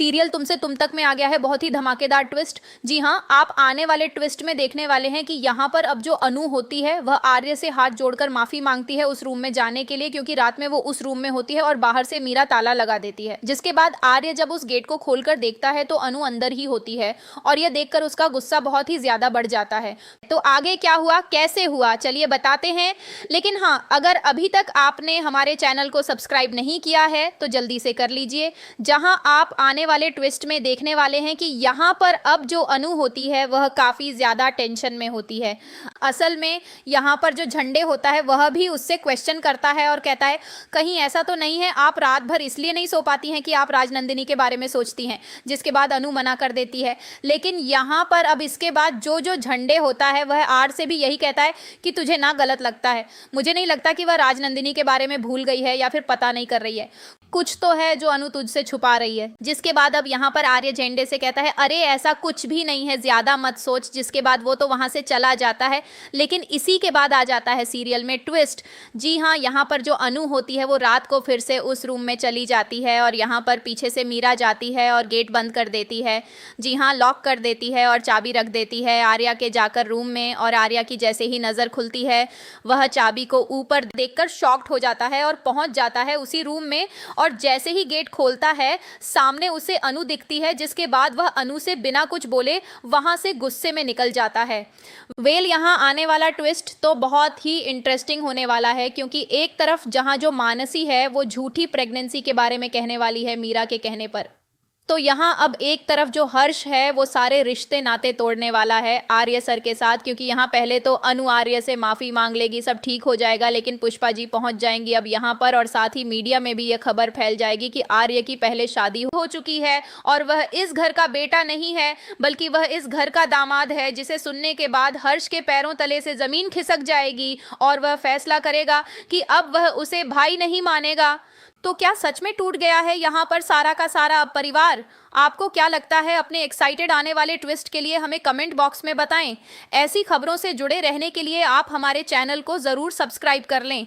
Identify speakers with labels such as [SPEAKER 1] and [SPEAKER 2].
[SPEAKER 1] Serial तुमसे तुम तक में आ गया है बहुत ही धमाकेदार ट्विस्ट। जी हाँ, आप आने वाले ट्विस्ट में देखने वाले हैं कि यहाँ पर अब जो अनु होती है वह आर्य से हाथ जोड़कर माफी मांगती है उस रूम में जाने के लिए, क्योंकि रात में वो उस रूम में होती है और बाहर से मीरा ताला लगा देती है। जिसके बाद आर्य जब उस गेट को खोलकर देखता है तो अनु अंदर ही होती है और यह देखकर उसका गुस्सा बहुत ही ज्यादा बढ़ जाता है। तो आगे क्या हुआ, कैसे हुआ, चलिए बताते हैं। लेकिन हाँ, अगर अभी तक आपने हमारे चैनल को सब्सक्राइब नहीं किया है तो जल्दी से कर लीजिए, जहां आप आने वाले ट्विस्ट में देखने वाले हैं कि यहाँ पर अब जो अनु होती है वह काफ़ी ज़्यादा टेंशन में होती है। असल में यहाँ पर जो झंडे होता है वह भी उससे क्वेश्चन करता है और कहता है कहीं ऐसा तो नहीं है आप रात भर इसलिए नहीं सो पाती हैं कि आप राजनंदिनी के बारे में सोचती हैं। जिसके बाद अनु मना कर देती है। लेकिन यहाँ पर अब इसके बाद जो जो झंडे होता है वह आर से भी यही कहता है कि तुझे ना गलत लगता है, मुझे नहीं लगता कि वह राजनंदिनी के बारे में भूल गई है या फिर पता नहीं कर रही है, कुछ तो है जो अनु तुझसे छुपा रही है। जिसके बाद अब यहाँ पर आर्य झंडे से कहता है अरे ऐसा कुछ भी नहीं है, ज्यादा मत सोच। जिसके बाद वो तो वहां से चला जाता है। लेकिन इसी के बाद आ जाता है सीरियल में ट्विस्ट। जी हाँ, यहाँ पर जो अनु होती है वो रात को फिर से उस रूम में चली जाती है और यहाँ पर पीछे से मीरा जाती है और गेट बंद कर देती है। जी हाँ, लॉक कर देती है और चाबी रख देती है आर्या के जाकर रूम में। और आर्या की जैसे ही नज़र खुलती है वह चाबी को ऊपर देखकर शॉक्ड हो जाता है और पहुंच जाता है उसी रूम में। और जैसे ही गेट खोलता है सामने उसे अनु दिखती है। जिसके बाद वह अनु से बिना कुछ बोले वहां से गुस्से में निकल जाता है। वेल, यहाँ आने वाला ट्विस्ट तो बहुत ही इंटरेस्टिंग होने वाला है, क्योंकि एक तरफ जहां जो मानसी है वो झूठी प्रेगनेंसी के बारे में कहने वाली है मीरा के कहने पर, तो यहाँ अब एक तरफ जो हर्ष है वो सारे रिश्ते नाते तोड़ने वाला है आर्य सर के साथ। क्योंकि यहाँ पहले तो अनु आर्य से माफ़ी मांग लेगी, सब ठीक हो जाएगा, लेकिन पुष्पा जी पहुँच जाएंगी अब यहाँ पर और साथ ही मीडिया में भी ये खबर फैल जाएगी कि आर्य की पहले शादी हो चुकी है और वह इस घर का बेटा नहीं है बल्कि वह इस घर का दामाद है। जिसे सुनने के बाद हर्ष के पैरों तले से ज़मीन खिसक जाएगी और वह फैसला करेगा कि अब वह उसे भाई नहीं मानेगा। तो क्या सच में टूट गया है यहाँ पर सारा का सारा परिवार? आपको क्या लगता है? अपने एक्साइटेड आने वाले ट्विस्ट के लिए हमें कमेंट बॉक्स में बताएं। ऐसी खबरों से जुड़े रहने के लिए आप हमारे चैनल को ज़रूर सब्सक्राइब कर लें।